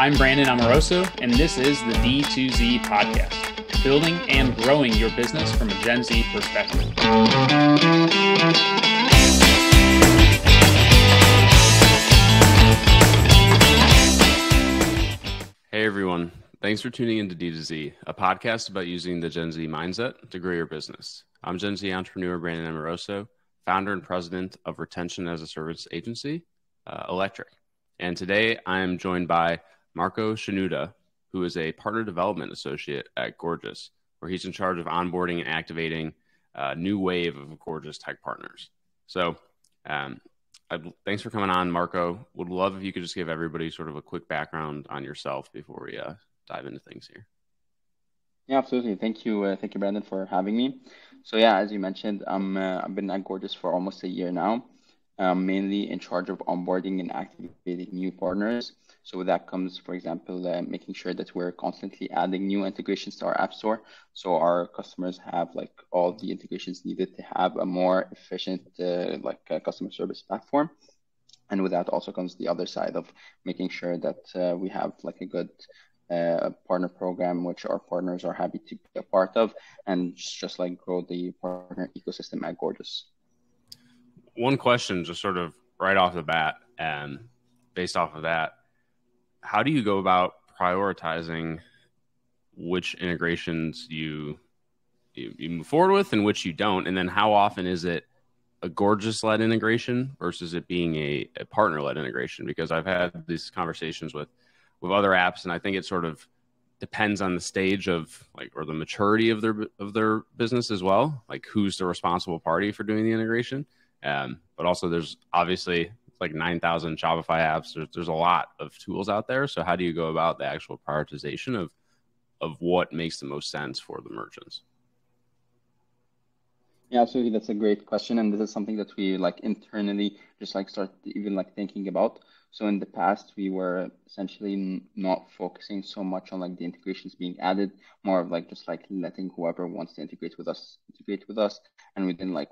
I'm Brandon Amoroso, and this is the D2Z podcast, building and growing your business from a Gen Z perspective. Hey everyone, thanks for tuning into D2Z, a podcast about using the Gen Z mindset to grow your business. I'm Gen Z entrepreneur Brandon Amoroso, founder and president of Retention as a Service agency, Electric. And today I am joined by Marco Shinouda, who is a partner development associate at Gorgias, where he's in charge of onboarding and activating a new wave of Gorgias tech partners. So thanks for coming on, Marco. Would love if you could just give everybody sort of a quick background on yourself before we dive into things here. Yeah, absolutely. Thank you, Brandon, for having me. So yeah, as you mentioned, I've been at Gorgias for almost a year now. I'm mainly in charge of onboarding and activating new partners. So with that comes, for example, making sure that we're constantly adding new integrations to our app store, so our customers have like all the integrations needed to have a more efficient customer service platform. And with that also comes the other side of making sure that we have like a good partner program, which our partners are happy to be a part of, and just like grow the partner ecosystem at Gorgias. One question, just sort of right off the bat, and based off of that, how do you go about prioritizing which integrations you move forward with and which you don't? And then how often is it a Gorgias-led integration versus it being a partner-led integration? Because I've had these conversations with other apps, and I think it sort of depends on the stage of or the maturity of their business as well, like who's the responsible party for doing the integration. But also there's obviously like 9,000 Shopify apps. There's a lot of tools out there. So how do you go about the actual prioritization of what makes the most sense for the merchants? Yeah, absolutely. That's a great question. And this is something that we internally just start even thinking about. So in the past, we were essentially not focusing so much on the integrations being added, more of just letting whoever wants to integrate with us. And we didn't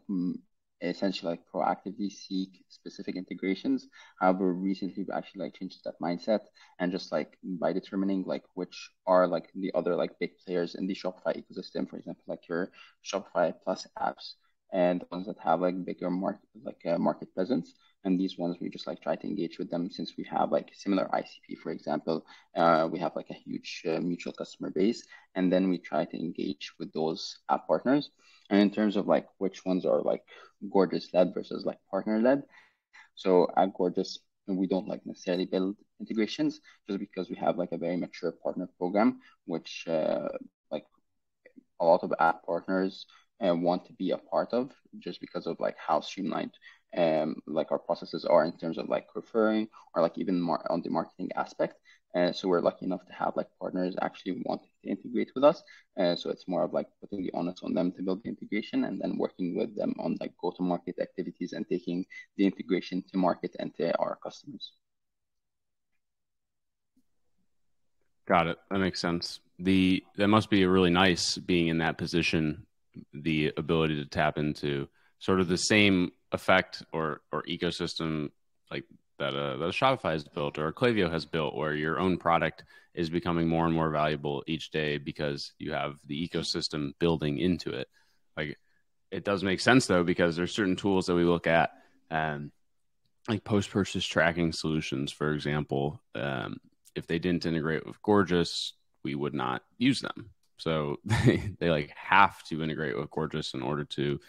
essentially proactively seek specific integrations. However, recently we actually changed that mindset, and just by determining which are the other big players in the Shopify ecosystem, for example, your Shopify Plus apps, and the ones that have bigger market presence. And these ones we just try to engage with them, since we have similar ICP, for example. We have a huge mutual customer base, and then we try to engage with those app partners. And in terms of which ones are Gorgias led versus partner led, so at Gorgias we don't necessarily build integrations, just because we have a very mature partner program, which a lot of app partners want to be a part of, just because of how streamlined our processes are in terms of referring, or even more on the marketing aspect. So we're lucky enough to have partners actually wanting to integrate with us. So it's more of putting the onus on them to build the integration, and then working with them on go-to-market activities and taking the integration to market and to our customers. Got it. That makes sense. That must be really nice being in that position, the ability to tap into sort of the same effect or ecosystem that a Shopify has built or a Klaviyo has built, where your own product is becoming more and more valuable each day because you have the ecosystem building into it. It does make sense though, because there's certain tools that we look at, like post-purchase tracking solutions, for example. If they didn't integrate with Gorgias, we would not use them. So they have to integrate with Gorgias in order to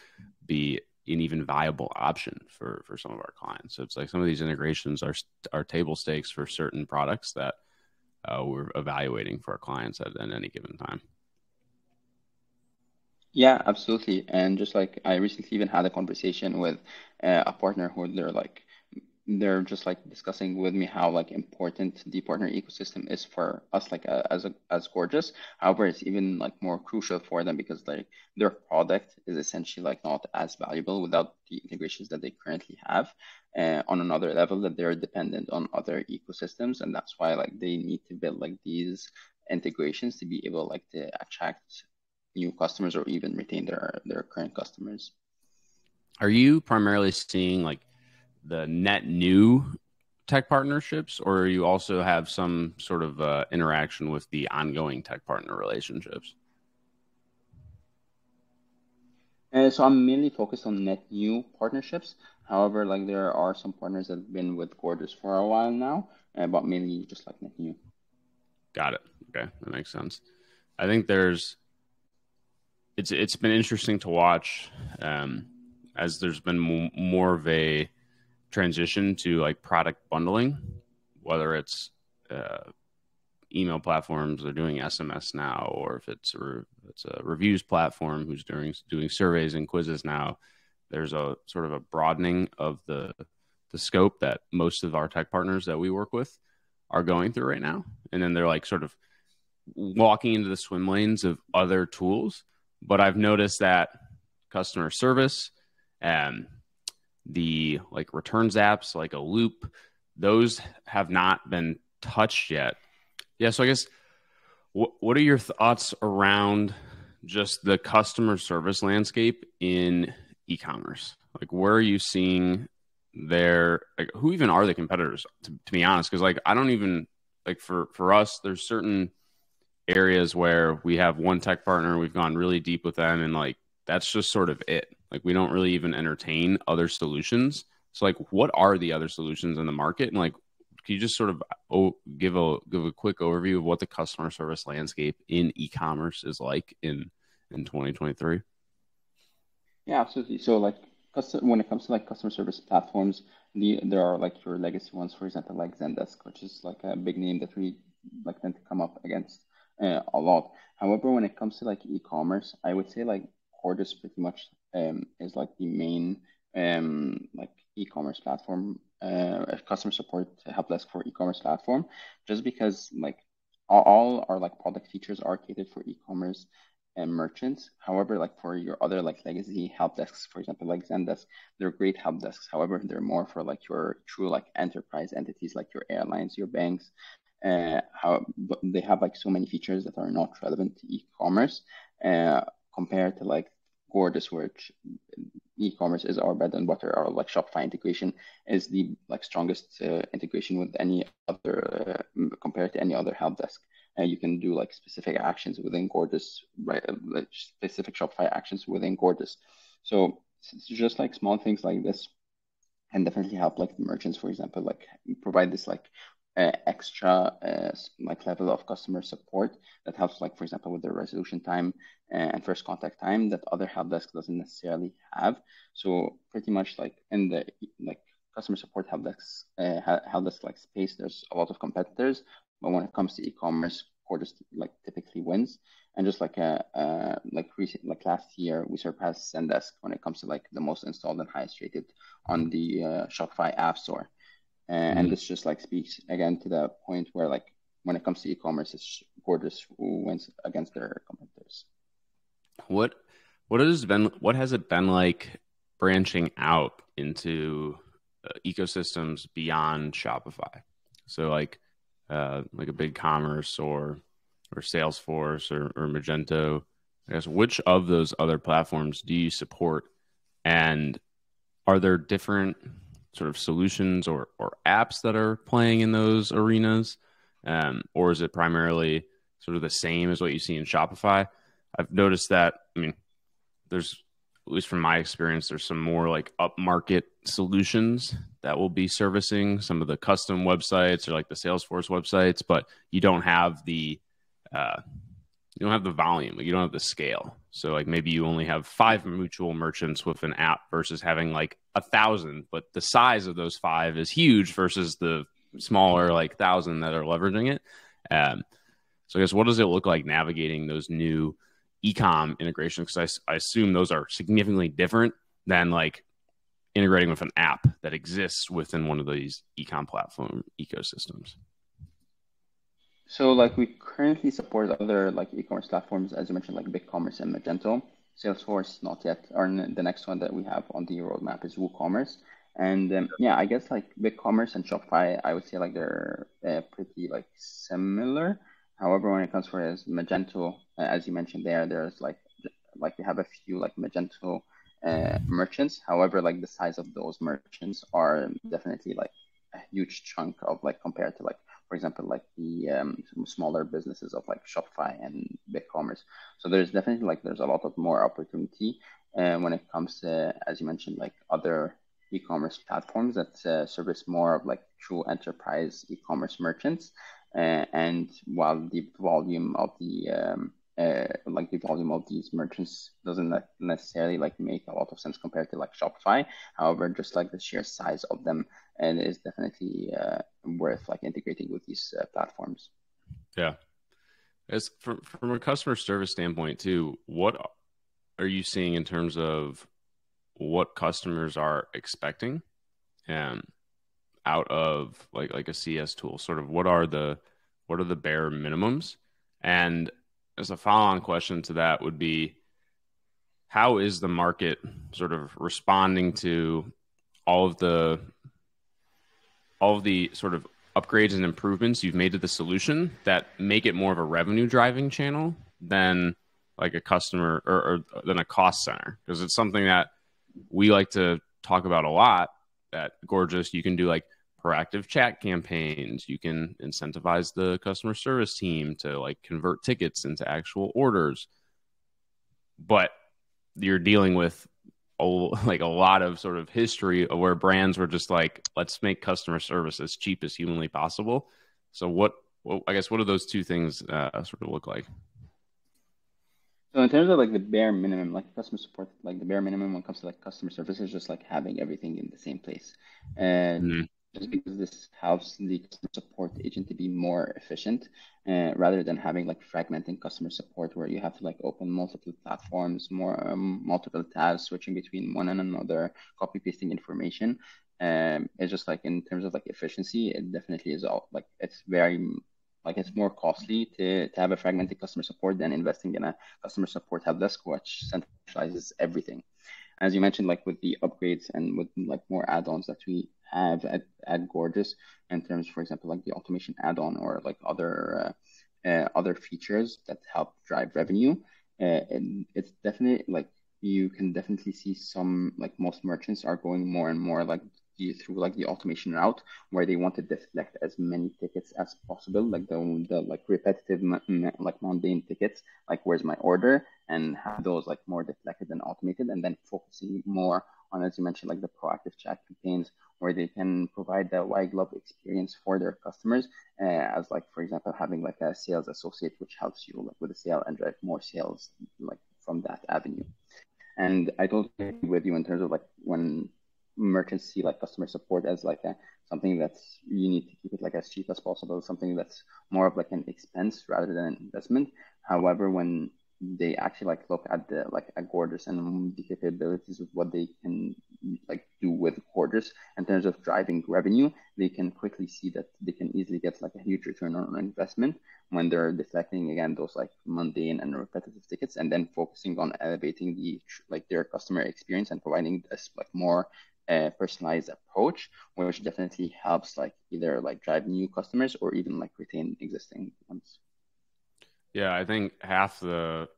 be an even viable option for some of our clients. So it's some of these integrations are table stakes for certain products that we're evaluating for our clients at any given time. Yeah, absolutely. And just I recently even had a conversation with a partner who they're just discussing with me how important the partner ecosystem is for us as Gorgias. However, it's even more crucial for them, because their product is essentially not as valuable without the integrations that they currently have, on another level, that they're dependent on other ecosystems. And that's why they need to build these integrations to be able to attract new customers or even retain their current customers. Are you primarily seeing the net new tech partnerships, or you also have some sort of interaction with the ongoing tech partner relationships? So I'm mainly focused on net new partnerships. However, like there are some partners that have been with Gorgias for a while now, but mainly just like net new. Got it. Okay, that makes sense. I think it's been interesting to watch as there's been more of a transition to like product bundling, whether it's email platforms are doing SMS now, or if it's a reviews platform who's doing surveys and quizzes now. There's a sort of a broadening of the scope that most of our tech partners that we work with are going through right now, and then they're like sort of walking into the swim lanes of other tools. But I've noticed that customer service and the like returns apps like a Loop, those have not been touched yet. Yeah, so I guess what are your thoughts around just the customer service landscape in e-commerce? Like, where are you seeing like, who even are the competitors, to be honest? Because like I don't even like for us, there's certain areas where we have one tech partner, we've gone really deep with them, and like that's just sort of it. Like we don't really even entertain other solutions. So like, what are the other solutions in the market? And like, can you just sort of give a quick overview of what the customer service landscape in e-commerce is like in 2023? Yeah, absolutely. So like when it comes to like customer service platforms, there are like your legacy ones, for example, like Zendesk, which is like a big name that we like tend to come up against a lot. However, when it comes to like e-commerce, I would say like Gorgias pretty much is like the main like e-commerce platform, customer support help desk for e-commerce platform, just because like all our like product features are catered for e-commerce and merchants. However, like for your other like legacy help desks, for example, like Zendesk, they're great help desks. However, they're more for like your true like enterprise entities, like your airlines, your banks. But they have like so many features that are not relevant to e-commerce compared to like Gorgias, which e-commerce is our bread and butter. Our like Shopify integration is the like strongest integration with any other compared to any other help desk. You can do like specific actions within Gorgias, right? Like specific Shopify actions within Gorgias. So it's just like small things like this can definitely help like the merchants, for example, like provide this like extra like level of customer support that helps like for example with the resolution time and first contact time that other help desk doesn't necessarily have. So pretty much like in the like customer support help desk like space, there's a lot of competitors, but when it comes to e-commerce, Gorgias like typically wins. And just like like recent like last year, we surpassed Zendesk when it comes to like the most installed and highest rated on the Shopify App Store. And this just like speaks again to the point where like when it comes to e-commerce, it's Gorgias who wins against their competitors. What has it been like branching out into ecosystems beyond Shopify? So like a Big Commerce or Salesforce or Magento. I guess which of those other platforms do you support, and are there different sort of solutions or apps that are playing in those arenas, or is it primarily sort of the same as what you see in Shopify? I've noticed that, I mean, there's, at least from my experience, there's some more like upmarket solutions that will be servicing some of the custom websites or like the Salesforce websites, but you don't have the volume, like you don't have the scale. So like maybe you only have 5 mutual merchants with an app versus having like 1,000, but the size of those 5 is huge versus the smaller like 1,000 that are leveraging it. So I guess what does it look like navigating those new e-com integrations? Because I assume those are significantly different than like integrating with an app that exists within one of these e-com platform ecosystems. So like we currently support other like e-commerce platforms, as you mentioned, like BigCommerce and Magento. Salesforce, not yet. Or the next one that we have on the roadmap is WooCommerce. And yeah, I guess like BigCommerce and Shopify, I would say like they're pretty like similar. However, when it comes for as Magento, as you mentioned there's like we have a few like Magento merchants. However, like the size of those merchants are definitely like a huge chunk of like compared to like, for example, like the some smaller businesses of like Shopify and BigCommerce. So there's definitely like there's a lot of more opportunity when it comes to, as you mentioned, like other e-commerce platforms that service more of like true enterprise e-commerce merchants. And while the volume of the volume of these merchants doesn't necessarily like make a lot of sense compared to like Shopify. However, just like the sheer size of them, and is definitely worth like integrating with these platforms. Yeah. As from a customer service standpoint too, what are you seeing in terms of what customers are expecting out of like a CS tool? Sort of what are the bare minimums? And as a follow-on question to that would be, how is the market sort of responding to all of the sort of upgrades and improvements you've made to the solution that make it more of a revenue driving channel than like a customer or than a cost center? Because it's something that we like to talk about a lot at Gorgias. You can do like proactive chat campaigns. You can incentivize the customer service team to like convert tickets into actual orders. But you're dealing with a lot of sort of history of where brands were just like, let's make customer service as cheap as humanly possible. So I guess, what do those two things sort of look like? So in terms of like the bare minimum, like customer support, like the bare minimum when it comes to like customer service is just like having everything in the same place. And just because this helps the customer support agent to be more efficient, rather than having like fragmenting customer support where you have to like open multiple platforms, multiple tabs, switching between one and another, copy pasting information. It's just like in terms of like efficiency, it definitely is all like it's very like it's more costly to have a fragmented customer support than investing in a customer support help desk, which centralizes everything. As you mentioned, like with the upgrades and with like more add-ons that we have at Gorgias in terms, for example, like the automation add-on or like other features that help drive revenue. And it's definitely like you can definitely see some like most merchants are going more and more like through like the automation route where they want to deflect as many tickets as possible, like the like repetitive like mundane tickets, like where's my order, and have those like more deflected and automated, and then focusing more on, as you mentioned, like the proactive chat campaigns where they can provide the white glove experience for their customers, as like for example having like a sales associate which helps you like with the sale and drive more sales like from that avenue. And I totally agree with you in terms of like when merchants see like customer support as like something that's you need to keep it like as cheap as possible, something that's more of like an expense rather than an investment. However, when they actually like look at the like at Gorgias and the capabilities of what they can like do with Gorgias in terms of driving revenue, they can quickly see that they can easily get like a huge return on investment when they're deflecting again those like mundane and repetitive tickets, and then focusing on elevating the like their customer experience and providing this like more personalized approach, which definitely helps like either like drive new customers or even like retain existing ones. Yeah, I think half the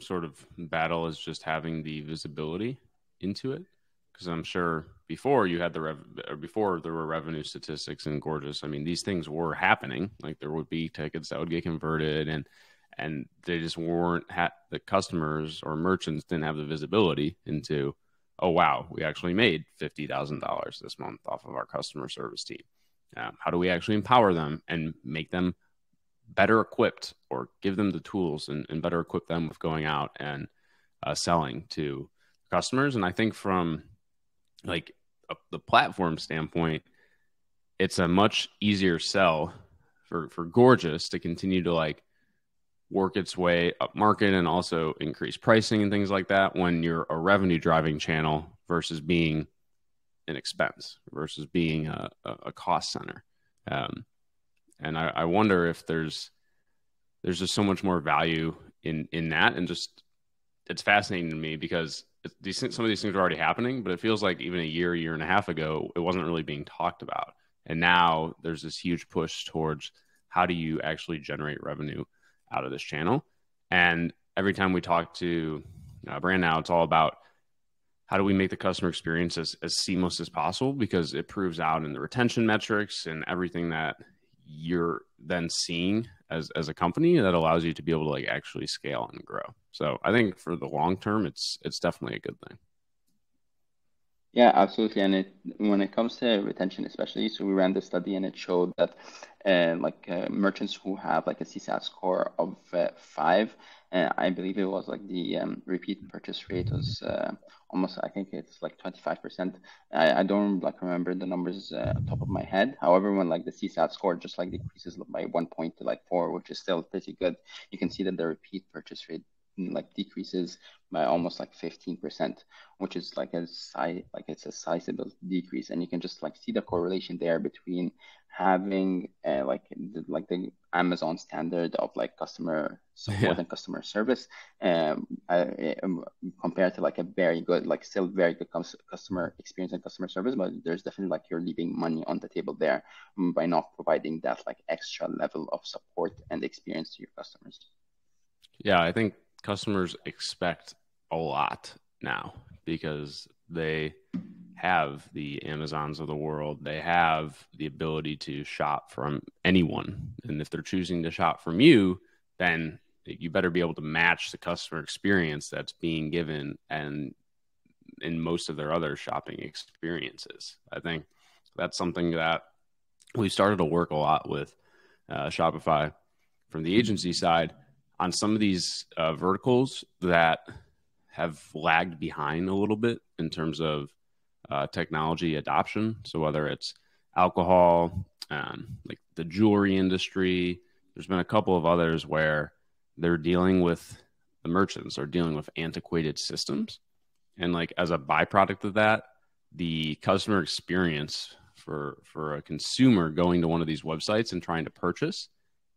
sort of battle is just having the visibility into it, because I'm sure before you had before there were revenue statistics in Gorgias, I mean, these things were happening. Like there would be tickets that would get converted, and they just weren't the customers or merchants didn't have the visibility into, oh wow, we actually made $50,000 this month off of our customer service team. How do we actually empower them and make them better equipped, or give them the tools and better equip them with going out and selling to customers? And I think from like the platform standpoint, it's a much easier sell for Gorgias to continue to like work its way up market and also increase pricing and things like that when you're a revenue driving channel versus being an expense, versus being a cost center. And I wonder if there's just so much more value in that. And just, it's fascinating to me because some of these things are already happening, but it feels like even a year and a half ago, it wasn't really being talked about. And now there's this huge push towards how do you actually generate revenue out of this channel. And every time we talk to a brand now, it's all about how do we make the customer experience as seamless as possible, because it proves out in the retention metrics and everything that you're then seeing as a company that allows you to be able to like actually scale and grow. So I think for the long term, it's definitely a good thing. Yeah, absolutely. And when it comes to retention, especially, so we ran the study and it showed that merchants who have like a CSAT score of 5, I believe it was like the repeat purchase rate was almost, I think it's like 25%. I don't like remember the numbers top of my head. However, when like the CSAT score just like decreases by 1 point to like 4, which is still pretty good, you can see that the repeat purchase rate like decreases by almost like 15%, which is like it's a sizable decrease, and you can just like see the correlation there between having the Amazon standard of like customer support and customer service compared to like a very good, like still very good customer experience and customer service, but there's definitely like you're leaving money on the table there by not providing that like extra level of support and experience to your customers. Yeah, I think customers expect a lot now because they have the Amazons of the world. They have the ability to shop from anyone. And if they're choosing to shop from you, then you better be able to match the customer experience that's being given and in most of their other shopping experiences. I think that's something that we started to work a lot with Shopify from the agency side on some of these verticals that have lagged behind a little bit in terms of technology adoption. So whether it's alcohol, like the jewelry industry, there's been a couple of others where they're dealing with the merchants are dealing with antiquated systems. And like as a byproduct of that, the customer experience for a consumer going to one of these websites and trying to purchase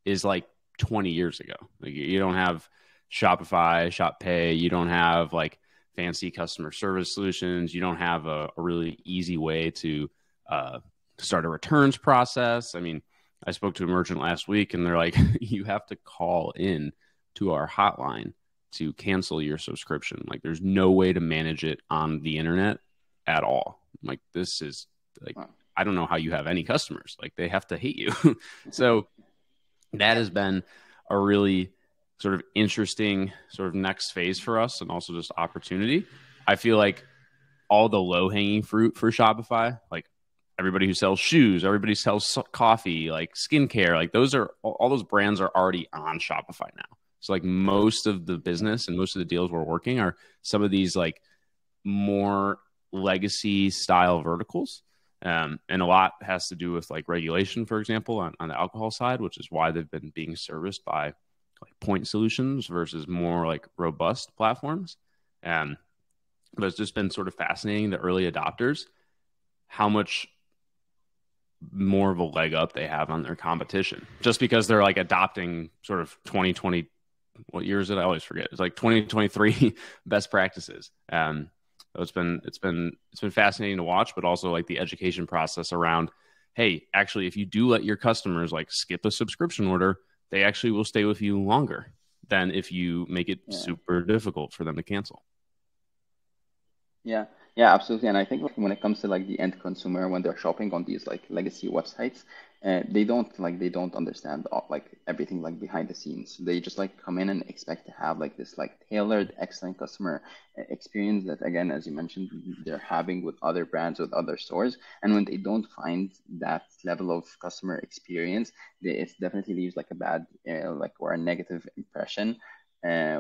is like 20 years ago. Like you don't have Shopify, Shop Pay, you don't have like fancy customer service solutions, you don't have a really easy way to start a returns process. I mean, I spoke to a merchant last week and they're like, you have to call in to our hotline to cancel your subscription. Like there's no way to manage it on the internet at all. Like this is like, I don't know how you have any customers. Like they have to hate you. So that has been a really sort of interesting sort of next phase for us and also just opportunity. I feel like all the low hanging fruit for Shopify, like everybody who sells shoes, everybody sells coffee, like skincare, like those are all those brands are already on Shopify now. So like most of the business and most of the deals we're working are some of these like more legacy style verticals. And a lot has to do with like regulation, for example, on the alcohol side, which is why they've been being serviced by like point solutions versus more like robust platforms. But it's just been sort of fascinating, the early adopters, how much more of a leg up they have on their competition just because they're like adopting sort of 2020. What year is it? I always forget. It's like 2023 best practices. So it's been fascinating to watch, but also like the education process around, hey, actually, if you do let your customers like skip a subscription order, they actually will stay with you longer than if you make it super difficult for them to cancel. Yeah, yeah, absolutely. And I think like when it comes to like the end consumer, when they're shopping on these like legacy websites, they don't understand like everything like behind the scenes. They just like come in and expect to have like this like tailored, excellent customer experience that, again, as you mentioned, they're having with other brands, with other stores. And when they don't find that level of customer experience, it definitely leaves like a bad or a negative impression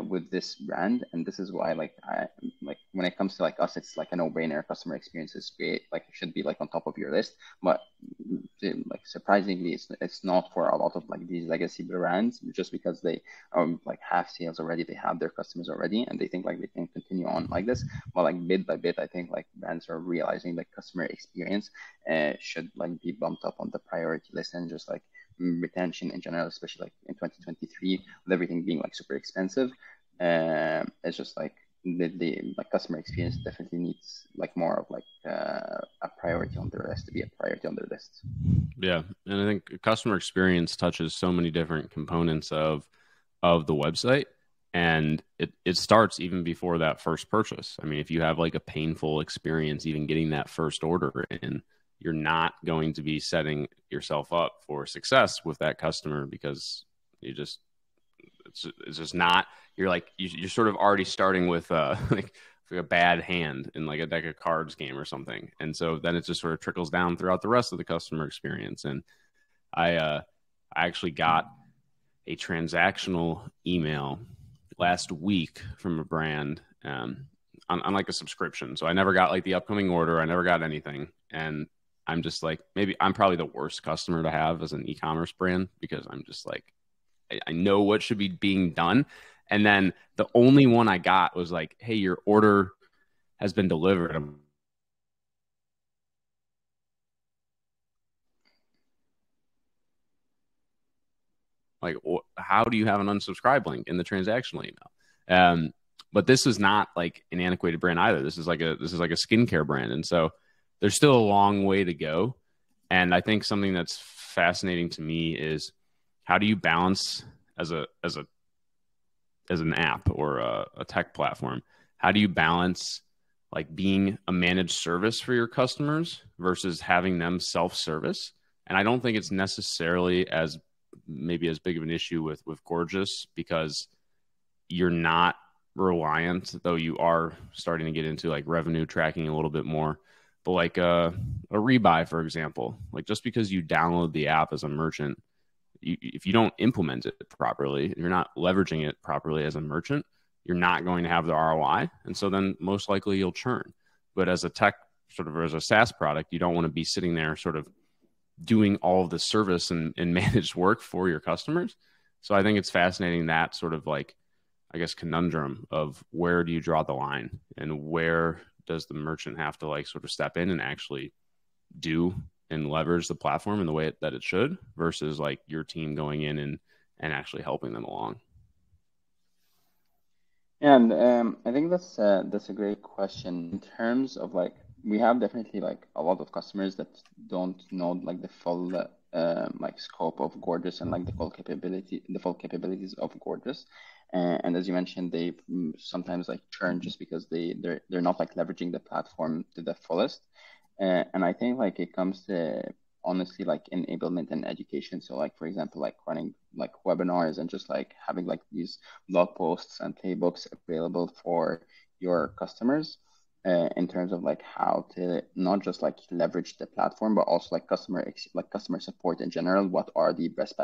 with this brand. And this is why like when it comes to like us, it's like a no-brainer. Customer experience is great, like it should be like on top of your list. But like surprisingly, it's not for a lot of like these legacy brands, just because they like have sales already, they have their customers already, and they think like they can continue on like this. But like bit by bit, I think like brands are realizing that customer experience should like be bumped up on the priority list, and just like retention in general, especially like in 2023 with everything being like super expensive. It's just like the like customer experience definitely needs like more of like a priority on their list, to be a priority on their list. Yeah, and I think customer experience touches so many different components of the website And it starts even before that first purchase. I mean, if you have like a painful experience even getting that first order in, you're not going to be setting yourself up for success with that customer, because it's just not, you're sort of already starting with like a bad hand in like a deck of cards game or something. And so then it just sort of trickles down throughout the rest of the customer experience. And I actually got a transactional email last week from a brand on like a subscription. So I never got like the upcoming order. I never got anything. And I'm just like, maybe I'm probably the worst customer to have as an e-commerce brand, because I'm just like, I know what should be being done. And then the only one I got was like, hey, your order has been delivered. I'm like, how do you have an unsubscribe link in the transactional email? But this is not like an antiquated brand either. This is like a skincare brand. And so there's still a long way to go. And I think something that's fascinating to me is, how do you balance as an app or a tech platform? How do you balance like being a managed service for your customers versus having them self-service? And I don't think it's necessarily as big of an issue with Gorgias, because you're not reliant, though you are starting to get into like revenue tracking a little bit more. But like a rebuy, for example, like just because you download the app as a merchant, if you don't implement it properly, if you're not leveraging it properly as a merchant, you're not going to have the ROI. And so then most likely you'll churn. But as a tech, sort of as a SaaS product, you don't want to be sitting there sort of doing all of the service and managed work for your customers. So I think it's fascinating, that sort of like, I guess, conundrum of where do you draw the line, and where does the merchant have to like sort of step in and actually do and leverage the platform in the way that it should, versus like your team going in and actually helping them along. And I think that's a great question. In terms of like, we have definitely like a lot of customers that don't know like the full like scope of Gorgias and like the full capabilities of Gorgias. And as you mentioned, they sometimes like churn just because they're not like leveraging the platform to the fullest. And I think like it comes to honestly like enablement and education. So like, for example, like running like webinars and just like having like these blog posts and playbooks available for your customers in terms of like how to not just like leverage the platform, but also like customer support in general. What are the best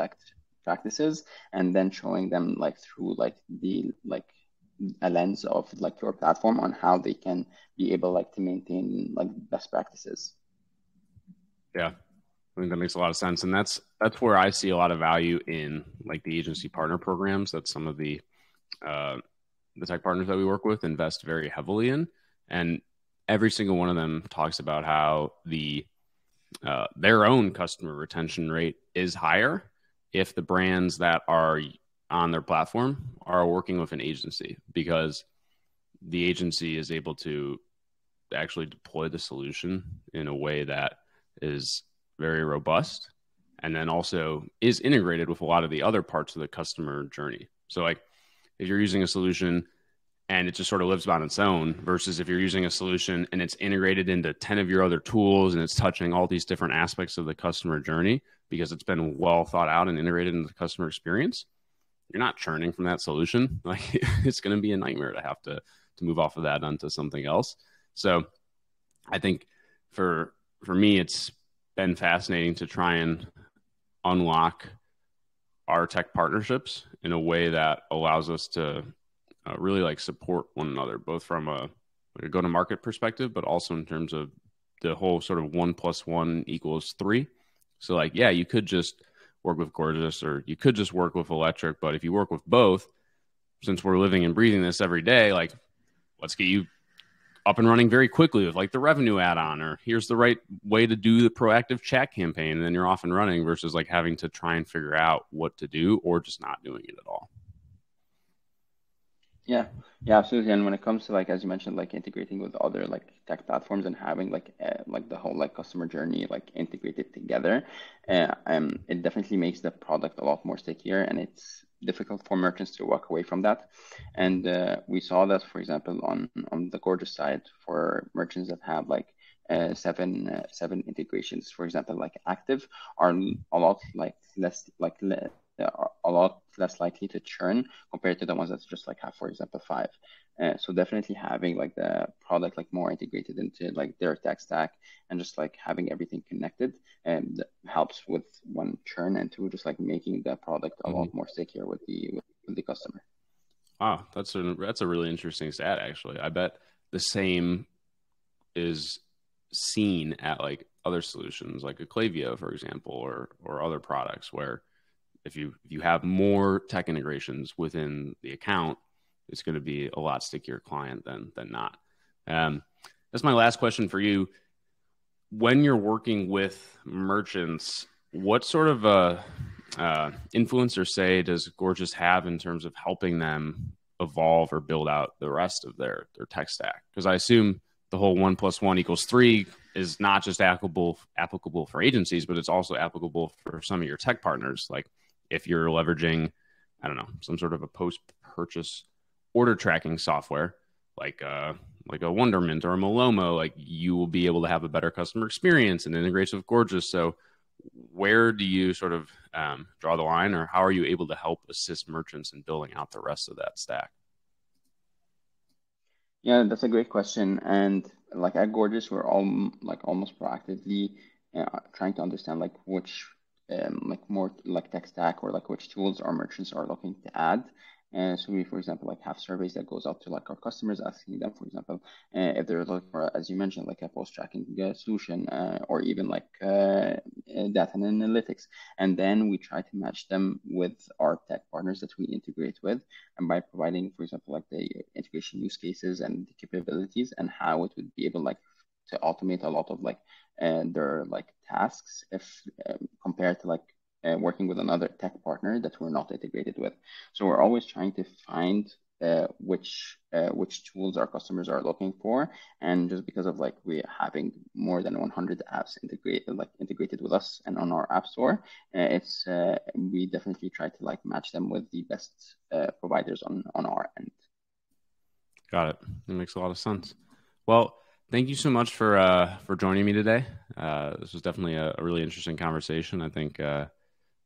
practices, and then showing them like through like the like a lens of like your platform on how they can be able like to maintain like best practices. Yeah, I think that makes a lot of sense. And that's where I see a lot of value in like the agency partner programs that some of the tech partners that we work with invest very heavily in. And every single one of them talks about how their own customer retention rate is higher if the brands that are on their platform are working with an agency, because the agency is able to actually deploy the solution in a way that is very robust, and then also is integrated with a lot of the other parts of the customer journey. So like if you're using a solution and it just sort of lives on its own, versus if you're using a solution and it's integrated into 10 of your other tools and it's touching all these different aspects of the customer journey because it's been well thought out and integrated into the customer experience, you're not churning from that solution. Like it's going to be a nightmare to have to move off of that onto something else. So I think for me, it's been fascinating to try and unlock our tech partnerships in a way that allows us to really like support one another, both from a go-to-market perspective, but also in terms of the whole sort of 1 + 1 = 3. So like, yeah, you could just work with Gorgias or you could just work with Electric, but if you work with both, since we're living and breathing this every day, like let's get you up and running very quickly with like the revenue add-on, or here's the right way to do the proactive chat campaign, and then you're off and running, versus like having to try and figure out what to do or just not doing it at all. Yeah, absolutely. And when it comes to like, as you mentioned, like integrating with other like tech platforms and having like the whole like customer journey like integrated together, it definitely makes the product a lot more stickier, and it's difficult for merchants to walk away from that. And we saw that, for example, on the Gorgias side, for merchants that have like seven integrations, for example, like active, are a lot less likely to churn compared to the ones that just like have, for example, five. So definitely having like the product like more integrated into like their tech stack and just like having everything connected and helps with one, churn, and two, just like making the product a lot more secure with the customer. Wow, that's a really interesting stat, actually. I bet the same is seen at like other solutions like a Klaviyo, for example, or other products where if you have more tech integrations within the account, it's going to be a lot stickier client than not. That's my last question for you. When you're working with merchants, what sort of influence or say does Gorgias have in terms of helping them evolve or build out the rest of their tech stack? Because I assume the whole 1 + 1 = 3 is not just applicable for agencies, but it's also applicable for some of your tech partners. Like if you're leveraging, I don't know, some sort of a post-purchase order tracking software, like a Wondermint or a Malomo, like you will be able to have a better customer experience and integrates with Gorgias. So where do you sort of draw the line, or how are you able to help assist merchants in building out the rest of that stack? Yeah, that's a great question. And like at Gorgias, we're all like almost proactively trying to understand like which like more like tech stack or like which tools our merchants are looking to add. And so we, for example, like have surveys that goes out to like our customers, asking them, for example, if they're looking for, as you mentioned, like a post tracking solution or even like data and analytics. And then we try to match them with our tech partners that we integrate with. And by providing, for example, like the integration use cases and the capabilities and how it would be able like to automate a lot of like their like tasks if compared to like working with another tech partner that we're not integrated with. So we're always trying to find which tools our customers are looking for, and just because of like we having more than 100 apps integrated with us and on our app store, it's we definitely try to like match them with the best providers on our end. Got it. That makes a lot of sense. Well, thank you so much for joining me today. This was definitely a really interesting conversation. I think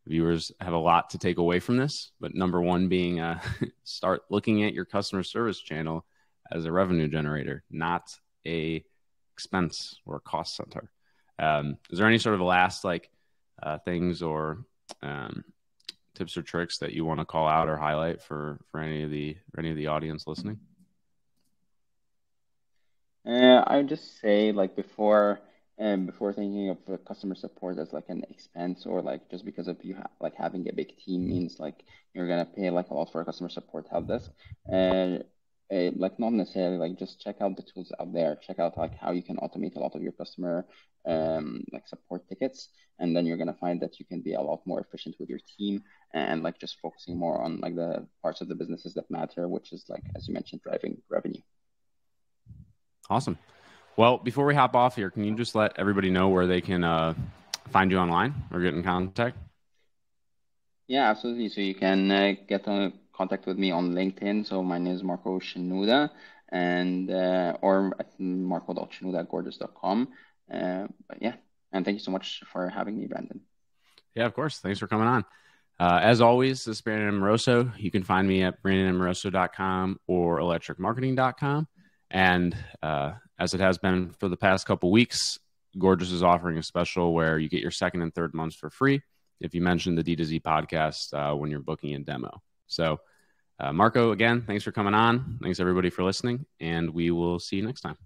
viewers have a lot to take away from this, but number one being start looking at your customer service channel as a revenue generator, not a expense or a cost center. Is there any sort of last like things or tips or tricks that you want to call out or highlight for any of the audience listening? I would just say like before thinking of customer support as like an expense, or like just because of you like having a big team means like you're gonna pay like a lot for a customer support help desk, and like not necessarily, like just check out the tools out there, check out like how you can automate a lot of your customer like support tickets, and then you're gonna find that you can be a lot more efficient with your team and like just focusing more on like the parts of the businesses that matter, which is like, as you mentioned, driving revenue. Awesome. Well, before we hop off here, can you just let everybody know where they can find you online or get in contact? Yeah, absolutely. So you can get in contact with me on LinkedIn. So my name is Marco Shinouda, and or at marco.shinouda@gorgias.com. But yeah, and thank you so much for having me, Brandon. Yeah, of course. Thanks for coming on. As always, this is Brandon Amoroso. You can find me at brandonamoroso.com or electricmarketing.com. And as it has been for the past couple weeks, Gorgias is offering a special where you get your second and third months for free if you mention the D2Z podcast when you're booking a demo. So, Marco, again, thanks for coming on. Thanks, everybody, for listening, and we will see you next time.